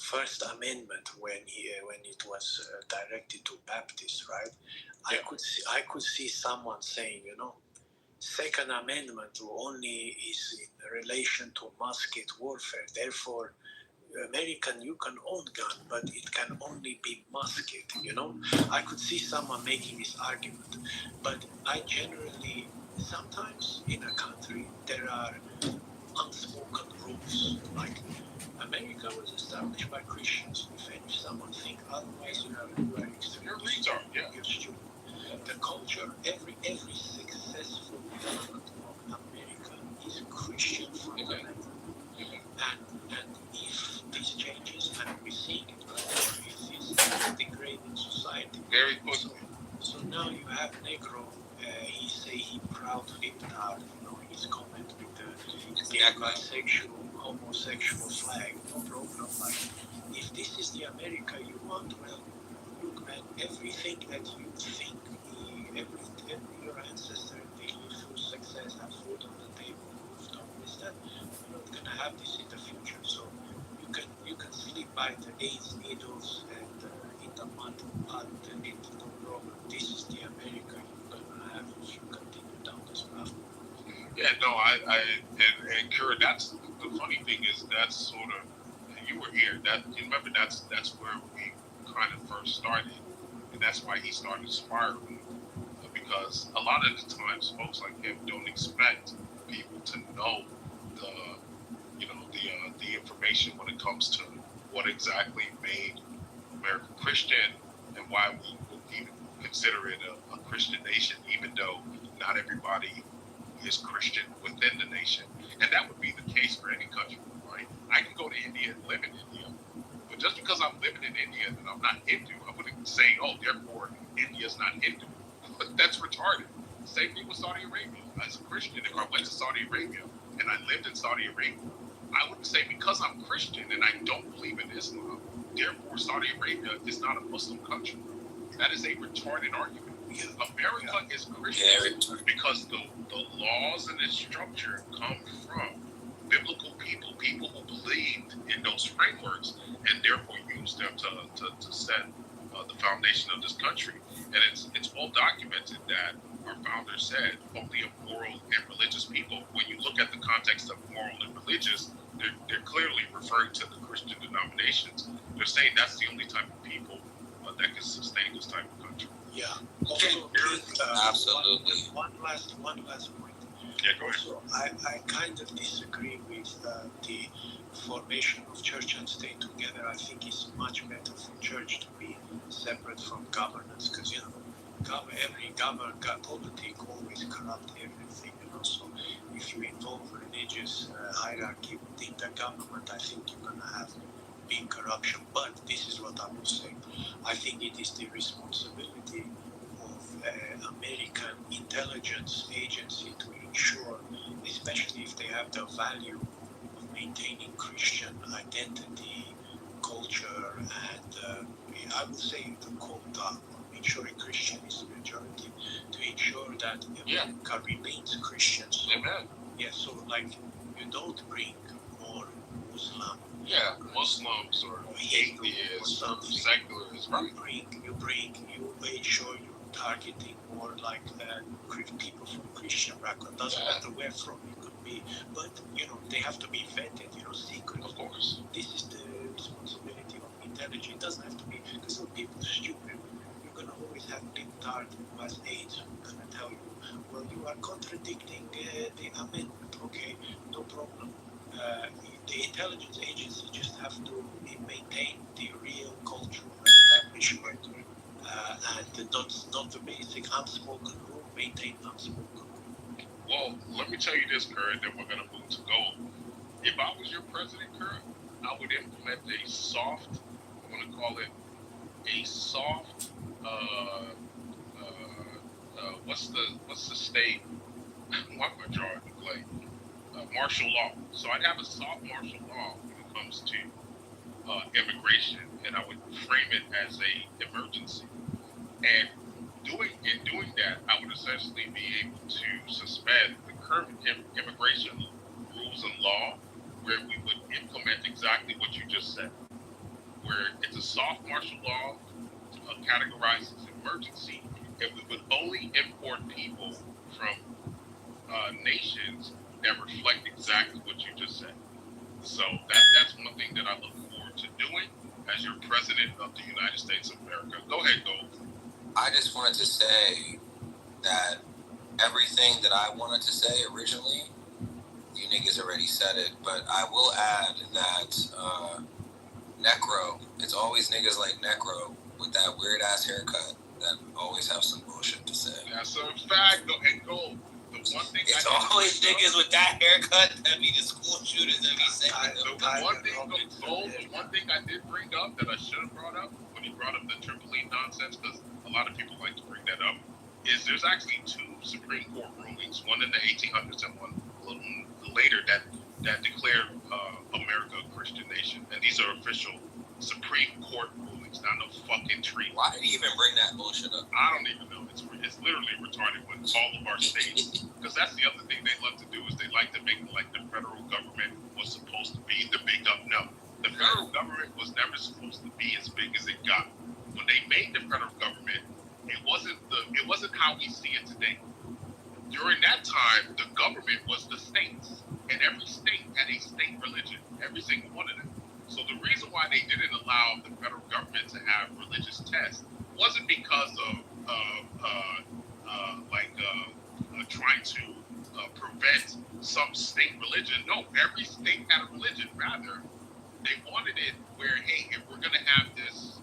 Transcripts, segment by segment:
First Amendment when it was directed to Baptists, right? Yeah. I could see someone saying, Second Amendment only is in relation to musket warfare. Therefore, American, you can own gun, but it can only be musket. I could see someone making this argument, but I generally sometimes in a country there are unspoken rules. Like America was established by Christians. If someone think otherwise, you are extremist. You're stupid. The culture, every successful government of America is Christian fundamental. And if this changes, and we're seeing it right now, it is degrading society. Very quickly. So now you have Negro. He proud libtard. His comment with the gay, bisexual, homosexual flag. No problem. Like, if this is the America you want, well, look, man. Everything that you think, every your ancestor, they live through success, have food on the table, rooftop, this that. You're not gonna have this in the future. So you can sleep by the AIDS needles and in the mud underneath, no problem. This is the America you're gonna have if you continue down this path. Yeah, no, and Kurt, that's the funny thing is that's sort of, you were here. You remember that's where we kind of first started, and that's why he started spiraling, because a lot of the times folks like him don't expect people to know the the information when it comes to what exactly made America Christian and why we would even consider it a Christian nation, even though not everybody is Christian within the nation. And that would be the case for any country, right? I can go to India and live in India, but just because I'm living in India and I'm not Hindu, I wouldn't say, oh, therefore India's not Hindu. That's retarded. Same thing with Saudi Arabia. As a Christian, if I went to Saudi Arabia and I lived in Saudi Arabia, I wouldn't say because I'm Christian and I don't believe in Islam, therefore Saudi Arabia is not a Muslim country. That is a retarded argument. America is Christian because the laws and the structure come from biblical people who believed in those frameworks and therefore used them to set the foundation of this country. And it's well documented that our founders said only a moral and religious people. When you look at the context of moral and religious, they're clearly referring to the Christian denominations. They're saying that's the only type of people that can sustain this type of country. Yeah. Also, absolutely. One last point. Yeah, go ahead. Also, I kind of disagree with the formation of church and state together. I think it's much better for church to be separate from governance, because every politic always corrupt everything. So if you involve religious hierarchy within the government, I think you're gonna have big corruption. But this is what I will say. I think it is the responsibility of American intelligence agency to ensure, especially if they have the value of maintaining Christian identity, culture, and I would say the quota, ensuring Christian is the majority, to ensure that America remains Christian. So, Amen. Yeah, so like you don't bring more Muslim. Yeah, Muslims or atheists or secularists, right? You ensure you're targeting more like people from Christian background. Doesn't matter where from it could be, but they have to be vetted, secret. Of course. This is the responsibility of intelligence. It doesn't have to be because some people are stupid. You're gonna always have libtard who has AIDS who's gonna tell you, well, you are contradicting the amendment. Okay, no problem. The intelligence agency just have to maintain the real cultural establishment and not the basic unspoken rule, maintain unspoken rule. Well, let me tell you this, Kurt, then we're going to move to gold. If I was your president, Kurt, I would implement a soft, I'm going to call it a soft, what's the state, what am I drawing the play? Martial law. So I'd have a soft martial law when it comes to immigration, and I would frame it as a emergency. And doing that, I would essentially be able to suspend the current immigration rules and law, where we would implement exactly what you just said. where it's a soft martial law categorized as emergency, if we would only import people from nations that reflect exactly what you just said. So that's one thing that I look forward to doing as your president of the United States of America. Go ahead, Gold. I just wanted to say that everything that I wanted to say originally, you niggas already said it, but I will add that Necro, it's always niggas like Necro with that weird ass haircut that always have some bullshit to say. That's a fact, and Gold. The one thing it's always niggas with that haircut that be the school shooters that be saying. The one thing I did bring up that I should have brought up when he brought up the Triple E nonsense, because a lot of people like to bring that up, is there's actually two Supreme Court rulings, one in the 1800s and one a little later that declared America a Christian nation, and these are official Supreme Court rulings, not no fucking treaty. Why did he even bring that bullshit up? I don't even know. It's literally retarded with all of our states, because that's the other thing they love to do is they like to make it like the federal government was supposed to be the big up. No, the federal government was never supposed to be as big as it got. When they made the federal government, it wasn't how we see it today. During that time, the government was the states, and every state had a state religion, every single one of them. So the reason why they didn't allow the federal government to have religious tests wasn't because of trying to prevent some state religion. No, every state had a religion. Rather, they wanted it where, hey, if we're going to have this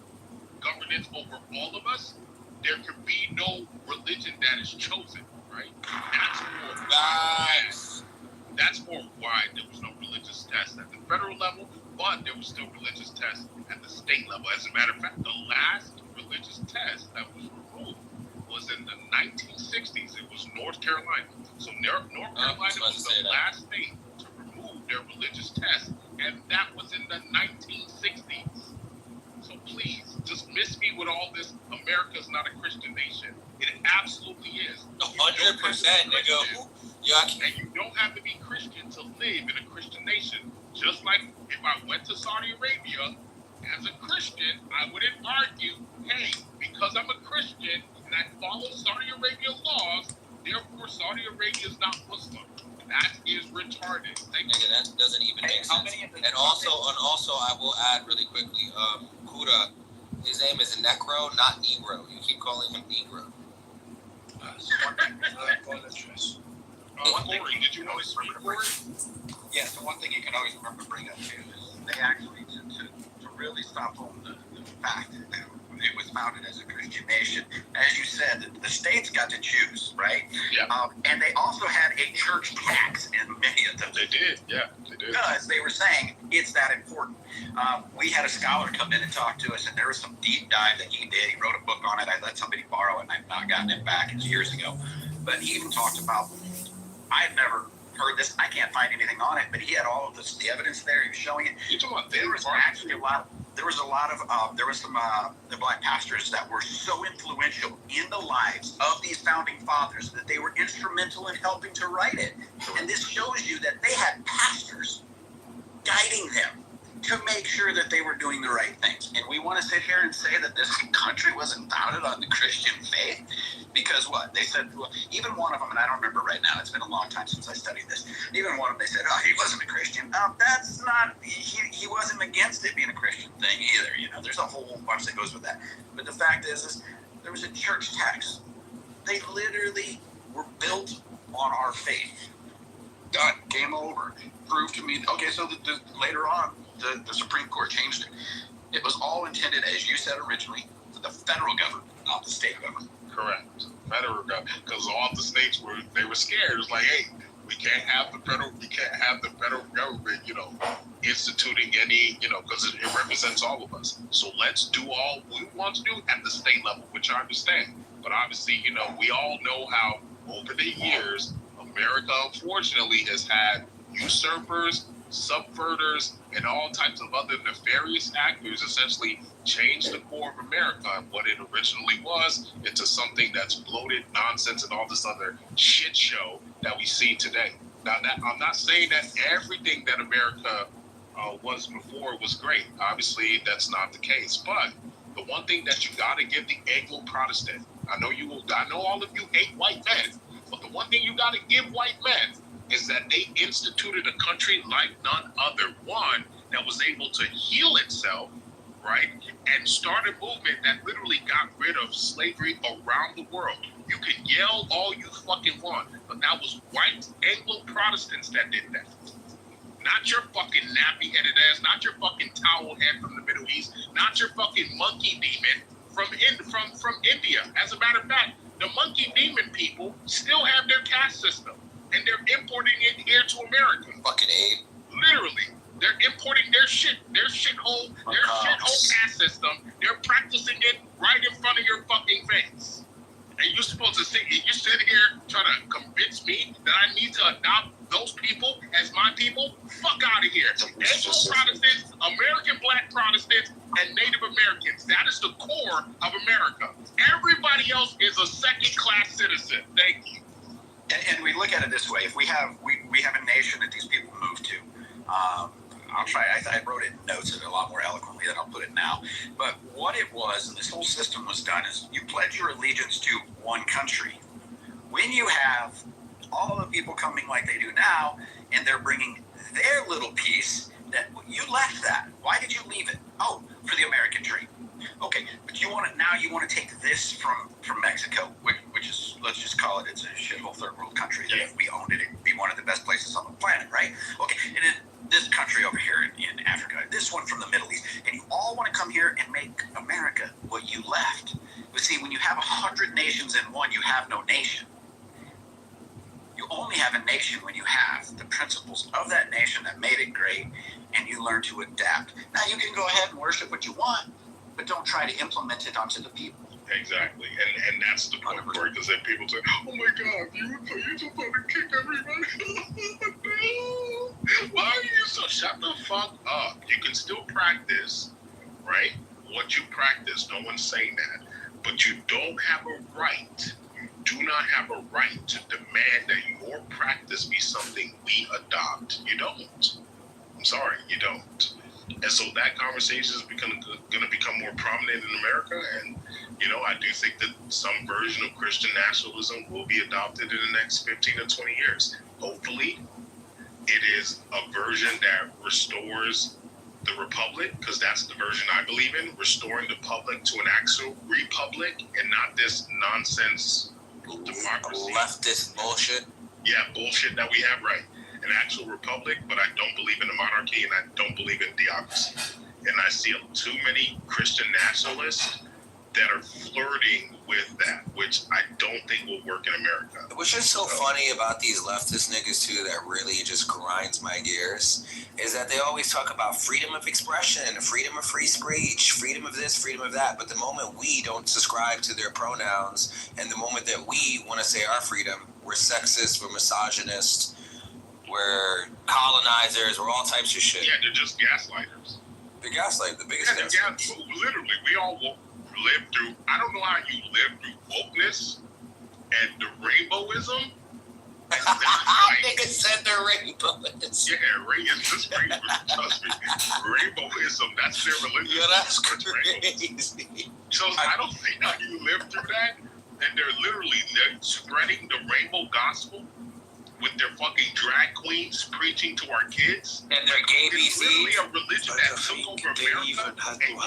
governance over all of us, there could be no religion that is chosen, right? That's more why there was no religious test at the federal level, but there was still religious tests at the state level. As a matter of fact, the last religious test that was removed was in the 1960s. It was North Carolina. So North Carolina was the last state to remove their religious test, and that was in the 1960s. So please, dismiss me with all this, America's not a Christian nation. It absolutely is. 100%, nigga. And you don't have to be Christian to live in a Christian nation. Just like if I went to Saudi Arabia as a Christian, I wouldn't argue, hey, because I'm a Christian and I follow Saudi Arabia laws, therefore Saudi Arabia is not Muslim. That is retarded. Nigga, that doesn't even make sense. And also, I will add really quickly, Kuda, his name is Necro, not Negro. You keep calling him Negro. I apologize. Corey, did you know his speak for it? Yeah, so one thing you can always remember to bring up too is they actually, to really stop on the fact that it was founded as a Christian nation, as you said, the states got to choose, right? Yeah. And they also had a church tax in many of them. They did, yeah, they did. Because they were saying it's that important. We had a scholar come in and talk to us, and there was some deep dive that he did. He wrote a book on it. I let somebody borrow it, and I've not gotten it back. It's years ago. But he even talked about, I had never heard this. I can't find anything on it, but he had all of this, the evidence there. He was showing it. You're talking about there was actually there was some the black pastors that were so influential in the lives of these founding fathers that they were instrumental in helping to write it. And this shows you that they had pastors guiding them to make sure that they were doing the right things. And we want to sit here and say that this country wasn't founded on the Christian faith because what? They said, well, even one of them, and I don't remember right now, it's been a long time since I studied this, even one of them, they said, oh, he wasn't a Christian. That's not, he wasn't against it being a Christian thing either. You know, there's a whole bunch that goes with that. But the fact is there was a church tax. They literally were built on our faith. Done. Game over. Proved to me. Okay, so later on, the Supreme Court changed it. It was all intended, as you said originally, for the federal government, not the state government. Correct. Federal government, because all the states were scared. It was like, hey, we can't have the federal government, instituting any, because it represents all of us. So let's do all we want to do at the state level, which I understand. But obviously, we all know how over the years, America unfortunately has had usurpers, subverters, and all types of other nefarious actors essentially change the core of America and what it originally was into something that's bloated nonsense and all this other shit show that we see today. Now, I'm not saying that everything that America was before was great. Obviously, that's not the case. But the one thing that you got to give the Anglo-Protestant, I know all of you hate white men, but the one thing you got to give white men is that they instituted a country like none other, one that was able to heal itself, right, and start a movement that literally got rid of slavery around the world. You can yell all you fucking want, but that was white Anglo-Protestants that did that. Not your fucking nappy-headed ass, not your fucking towel head from the Middle East, not your fucking monkey demon from India. As a matter of fact, the monkey demon people still have their caste system, and they're importing it here to America. Fucking ape. Literally, they're importing their shithole caste system. They're practicing it right in front of your fucking face. And you're supposed to sit here trying to convince me that I need to adopt those people as my people? Fuck out of here. Anglo-Protestants, American Black Protestants, and Native Americans. That is the core of America. Everybody else is a second-class citizen. Thank you. And we look at it this way: if we have a nation that these people move to, I'll try. I wrote it in notes a lot more eloquently than I'll put it now. But what it was, and this whole system was done, is you pledge your allegiance to one country. When you have all the people coming like they do now, and they're bringing their little piece, that you left that. Why did you leave it? Oh, for the American dream. Okay, but you want to take this from Mexico, which is, let's just call it, it's a shithole third world country. Yeah. If we owned it, it'd be one of the best places on the planet, right? Okay, and then this country over here in Africa, this one from the Middle East, and you all want to come here and make America what you left. But see, when you have 100 nations in one, you have no nation. You only have a nation when you have the principles of that nation that made it great, and you learn to adapt. Now, you can go ahead and worship what you want, but don't try to implement it onto the people. Exactly, and that's the point, Corey, because then people say, oh my God, you just want to kick everybody. Why are you so, shut the fuck up. You can still practice, right, what you practice. No one's saying that. But you don't have a right, you do not have a right to demand that your practice be something we adopt. You don't. I'm sorry, you don't. And so that conversation is going to become more prominent in America. And, I do think that some version of Christian nationalism will be adopted in the next 15 to 20 years. Hopefully, it is a version that restores the republic, because that's the version I believe in, restoring the public to an actual republic and not this nonsense democracy. Leftist bullshit. Yeah, bullshit that we have, right. An actual republic, but I don't believe in a monarchy and I don't believe in theocracy. And I see too many Christian nationalists that are flirting with that, which I don't think will work in America. What's just so funny about these leftist niggas too that really just grinds my gears is that they always talk about freedom of expression, freedom of free speech, freedom of this, freedom of that. But the moment we don't subscribe to their pronouns and the moment that we want to say our freedom, we're sexist, we're misogynist, we're colonizers, we're all types of shit. Yeah, they're just gaslighters. They're gaslight, the biggest gaslighters. Literally, we all live through, I don't know how you live through wokeness and the rainbowism. Niggas said they're rainbowists. Yeah, trust me. Rainbowism, that's their religion. Yeah, that's crazy. So I don't think how you live through that, and they're spreading the rainbow gospel with their fucking drag queens preaching to our kids. And their gay It's literally a religion that took over America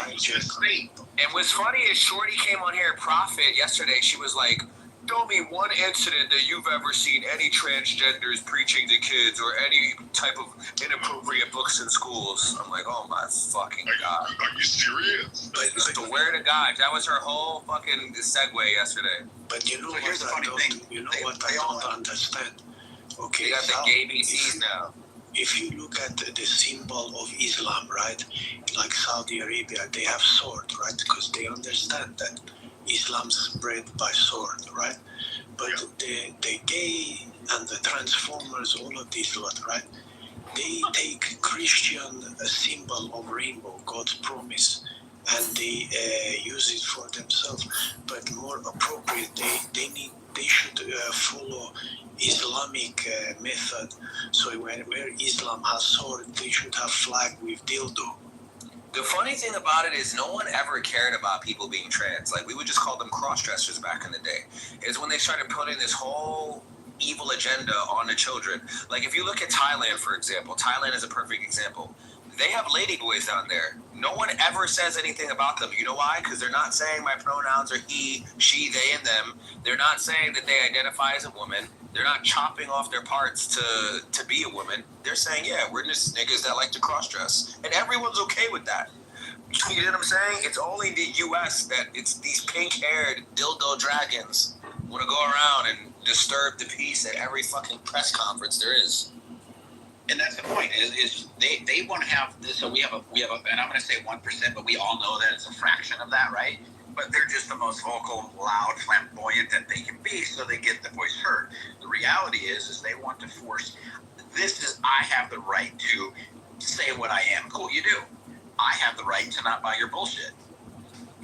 and used the state. And what's funny is Shorty came on here, Prophet, yesterday. She was like, show me one incident that you've ever seen any transgenders preaching to kids or any type of inappropriate books in schools. I'm like, oh my fucking God. Are you serious? But the word of God. That was her whole fucking segue yesterday. But here's the funny thing. I don't understand. Okay, They got the gay BCs now. If you look at the symbol of Islam, right, like Saudi Arabia, they have sword, right, because they understand that Islam spread by sword, right? But the gay and the transformers, all of these lot, right, they take Christian symbol of rainbow, God's promise, and they use it for themselves. But more appropriate, they need they should follow Islamic method. So where Islam has sword, they should have flag with dildo. The funny thing about it is no one ever cared about people being trans. Like, we would just call them cross-dressers back in the day. It's when they started putting this whole evil agenda on the children. Like, if you look at Thailand, for example, Thailand is a perfect example. They have ladyboys down there. No one ever says anything about them. You know why? Because they're not saying my pronouns are he, she, they, and them. They're not saying that they identify as a woman. They're not chopping off their parts to be a woman. They're saying, yeah, we're just niggas that like to cross-dress. And everyone's okay with that. You know what I'm saying? It's only the U.S. that it's these pink-haired dildo dragons want to go around and disturb the peace at every fucking press conference there is. And that's the point. Is they want to have this? So we have a, and I'm going to say 1%, but we all know that it's a fraction of that, right? But they're just the most vocal, loud, flamboyant that they can be, so they get the voice heard. The reality is they want to force. This is, I have the right to say what I am. Cool, you do. I have the right to not buy your bullshit.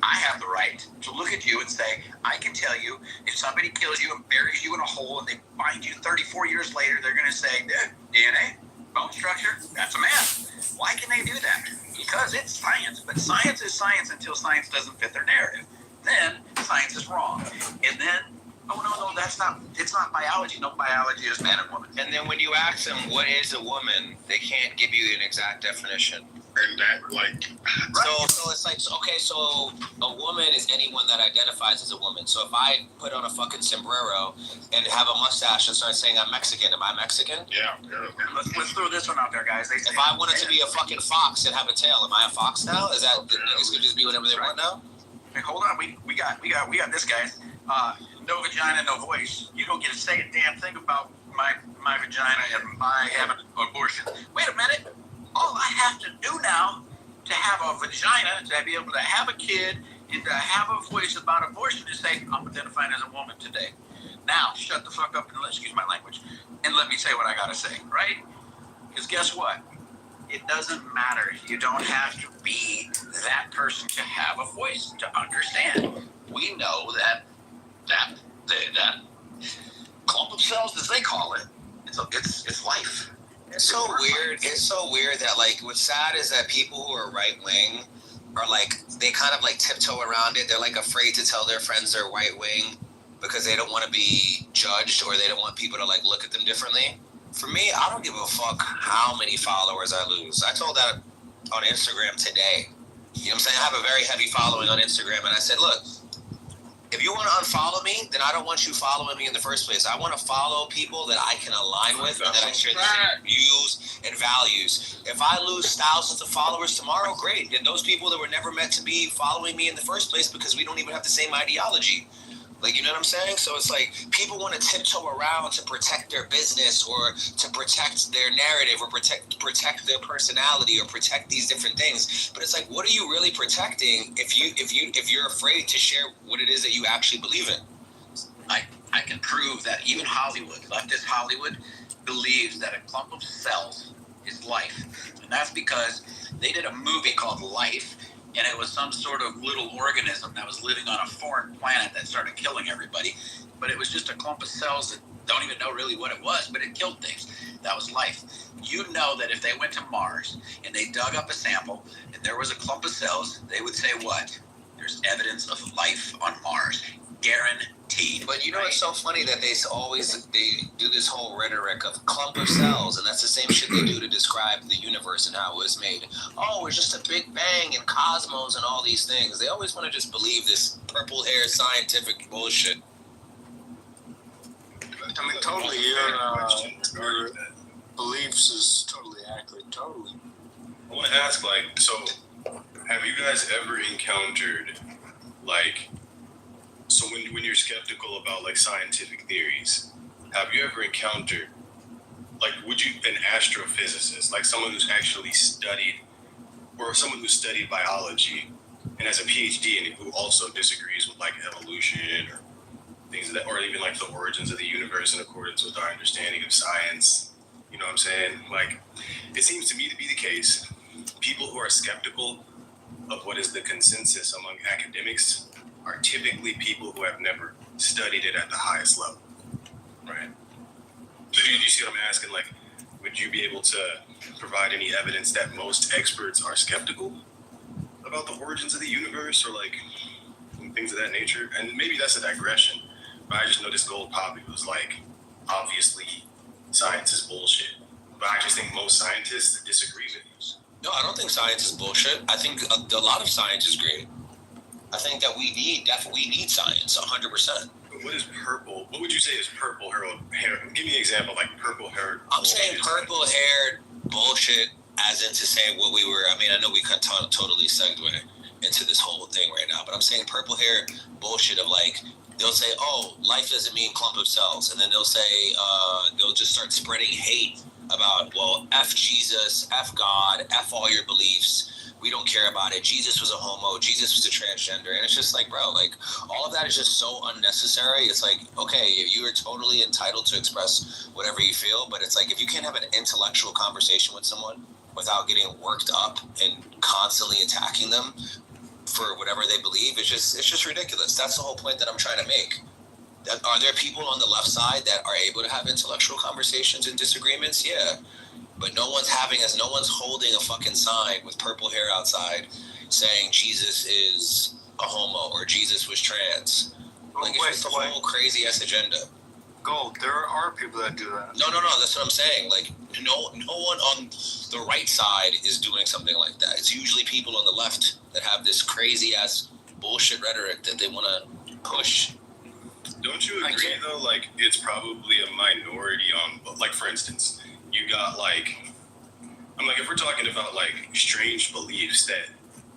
I have the right to look at you and say, I can tell you, if somebody kills you and buries you in a hole and they find you 34 years later, they're going to say, DNA, bone structure, that's a man. Why can they do that? Because it's science. But science is science until science doesn't fit their narrative. Then science is wrong. And then, oh, no, that's not, it's not biology. No, biology is man and woman. And then when you ask them, what is a woman, they can't give you an exact definition. And that, like... Right. So it's like, okay, so a woman is anyone that identifies as a woman. So if I put on a fucking sombrero and have a mustache and start saying I'm Mexican, am I Mexican? Yeah. Let's throw this one out there, guys. If I wanted to be a fucking fox and have a tail, am I a fox now? Is that the niggas could just be whatever they want now? Hey, hold on, we got this, guys. No vagina, no voice. You don't get to say a damn thing about my vagina and my having an abortion. Wait a minute. All I have to do now to have a vagina, to be able to have a kid, and to have a voice about abortion is say, I'm identifying as a woman today. Now, shut the fuck up and excuse my language, and let me say what I gotta say, right? Because guess what? It doesn't matter. You don't have to be that person to have a voice, to understand. We know that clump of cells, as they call it, it's life. It's so weird. It's so weird that, like, what's sad is that people who are right wing are like, they kind of like tiptoe around it. They're like afraid to tell their friends they're right wing because they don't want to be judged or they don't want people to like look at them differently. For me, I don't give a fuck how many followers I lose. I told that on Instagram today. You know what I'm saying? I have a very heavy following on Instagram, and I said, look, if you want to unfollow me, then I don't want you following me in the first place. I want to follow people that I can align with and that I share the same views and values. If I lose thousands of followers tomorrow, great. Then those people that were never meant to be following me in the first place because we don't even have the same ideology. Like, you know what I'm saying? So it's like people want to tiptoe around to protect their business or to protect their narrative or protect their personality or protect these different things. But it's like, what are you really protecting if you're afraid to share what it is that you actually believe in? I can prove that even Hollywood, leftist Hollywood, believes that a clump of cells is life. And that's because they did a movie called Life, and it was some sort of little organism that was living on a foreign planet that started killing everybody. But it was just a clump of cells that don't even know really what it was, but it killed things. That was life. You know that if they went to Mars and they dug up a sample and there was a clump of cells, they would say what? There's evidence of life on Mars. Guaranteed. But you know, it's so funny that they do this whole rhetoric of clump of cells, and that's the same shit they do to describe the universe and how it was made. Oh, it's just a big bang and cosmos and all these things. They always want to just believe this purple hair scientific bullshit. I mean, totally, your beliefs is totally accurate, totally. I want to ask, like, so have you guys ever encountered, like, so when you're skeptical about like scientific theories, have you ever encountered, like, would you, an astrophysicist, like someone who's actually studied, or someone who studied biology and has a PhD and who also disagrees with like evolution or things of that, or even like the origins of the universe in accordance with our understanding of science? You know what I'm saying? Like, it seems to me to be the case. People who are skeptical of what is the consensus among academics are typically people who have never studied it at the highest level. Right. So do you see what I'm asking? Like, would you be able to provide any evidence that most experts are skeptical about the origins of the universe or like things of that nature? And maybe that's a digression, but I just noticed Gold Poppy was like, obviously science is bullshit. But I just think most scientists disagree with you. No, I don't think science is bullshit. I think a lot of science is great. I think that we need science, 100%. What is purple? What would you say is purple hair? Give me an example, like purple hair. I'm saying purple haired bullshit, as into saying what we were. I mean, I know we could totally segue into this whole thing right now, but I'm saying purple hair bullshit of like, they'll say, oh, life doesn't mean clump of cells. And then they'll say, they'll just start spreading hate about, well, F Jesus, F God, F all your beliefs. We don't care about it. Jesus was a homo. Jesus was a transgender. And it's just like, bro, like, all of that is just so unnecessary. It's like, okay, you are totally entitled to express whatever you feel, but it's like, if you can't have an intellectual conversation with someone without getting worked up and constantly attacking them for whatever they believe, it's just ridiculous. That's the whole point that I'm trying to make. Are there people on the left side that are able to have intellectual conversations and disagreements? Yeah. But no one's holding a fucking sign with purple hair outside saying Jesus is a homo or Jesus was trans. Like, it's just a whole crazy ass agenda. Gold, there are people that do that. No, that's what I'm saying. Like, no one on the right side is doing something like that. It's usually people on the left that have this crazy ass bullshit rhetoric that they want to push. Don't you agree though? Like, it's probably a minority on, like, for instance, you got like, I'm like, if we're talking about like strange beliefs that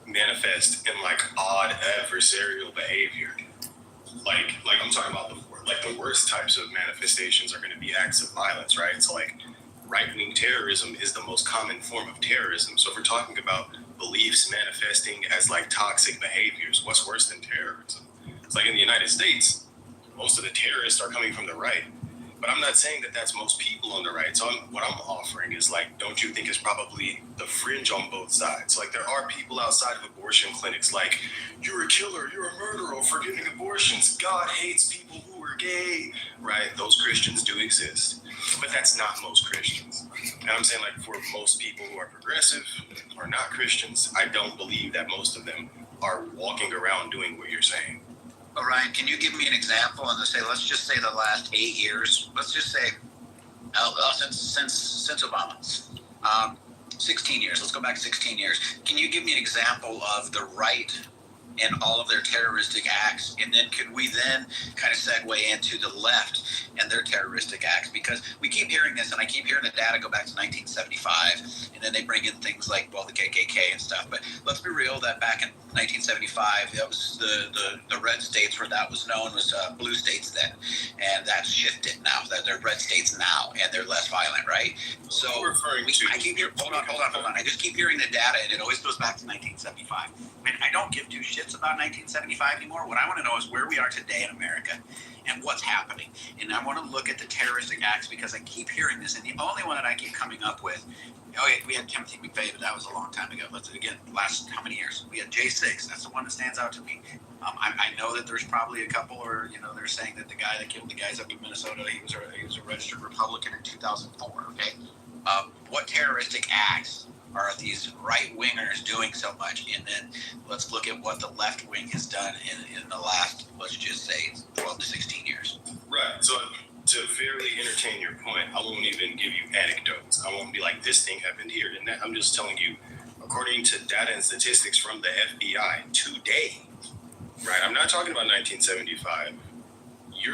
manifest in like odd adversarial behavior, like I'm talking about the worst types of manifestations are going to be acts of violence, right? So like right-wing terrorism is the most common form of terrorism. So if we're talking about beliefs manifesting as like toxic behaviors, what's worse than terrorism? It's like in the United States, most of the terrorists are coming from the right. But I'm not saying that that's most people on the right. So what I'm offering is like, don't you think it's probably the fringe on both sides? Like, there are people outside of abortion clinics like, you're a killer, you're a murderer for giving abortions. God hates people who are gay, right? Those Christians do exist. But that's not most Christians. And I'm saying, like, for most people who are progressive or not Christians, I don't believe that most of them are walking around doing what you're saying. Ryan, can you give me an example? And let's just say the last 8 years. Let's just say since Obama, 16 years. Let's go back 16 years. Can you give me an example of the right and all of their terroristic acts? And then could we then kind of segue into the left and their terroristic acts? Because we keep hearing this, and I keep hearing the data go back to 1975, and then they bring in things like, well, the KKK and stuff. But let's be real, that back in 1975, that was the red states where that was known was blue states then. And that's shifted now. They're red states now, and they're less violent, right? So I keep hearing, hold on. I just keep hearing the data, and it always goes back to 1975. And I don't give two shits about 1975 anymore. What I want to know is where we are today in America and what's happening. And I want to look at the terroristic acts because I keep hearing this. And the only one that I keep coming up with, we had Timothy McVeigh, but that was a long time ago. Last how many years? We had J6. That's the one that stands out to me. I know that there's probably a couple, or they're saying that the guy that killed the guys up in Minnesota, he was a registered Republican in 2004. Okay, what terroristic acts are these right-wingers doing so much? And then let's look at what the left wing has done in the last, let's just say, 12 to 16 years. Right. So to fairly entertain your point, I won't even give you anecdotes. I won't be like, this thing happened here and that. I'm just telling you, according to data and statistics from the FBI today, right? I'm not talking about 1975. You're